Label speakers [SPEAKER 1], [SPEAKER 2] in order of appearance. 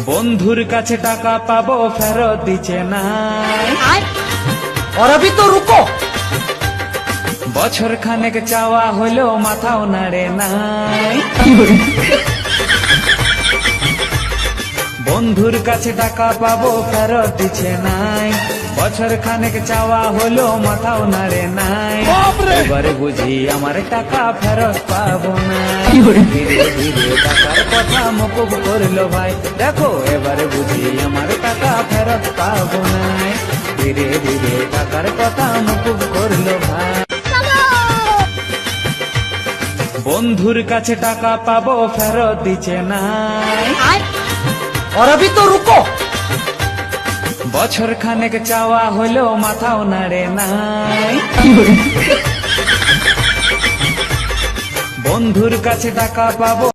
[SPEAKER 1] বন্ধুর কাছে টাকা পাবো ফেরত দিচ্ছে না।
[SPEAKER 2] और अभी तो रुको।
[SPEAKER 1] বছর খানেক চাওয়া হলো মাথাও নাড়ে নাই। বন্ধুর কাছে টাকা পাবো ফেরত দিচ্ছে নাই। বছর খানেক চাওয়া হলো মাথাও নাড়ে নাই। এবারে বুঝি আমার টাকা ফেরত পাবো না। ধীরে ধীরে টাকার কথা মকুব করলো ভাই। দেখো এবারে বুঝি আমার টাকা ফেরত পাবো না। ধীরে ধীরে টাকার কথা মকুব করলো ভাই। বন্ধুর কাছে টাকা পাবো ফেরত দিচ্ছে নাই।
[SPEAKER 2] और अभी तो रुको।
[SPEAKER 1] বছর খানেক চাওয়া হলো মাথাও নাড়ে নাই। বন্ধুর কাছে টাকা পাবো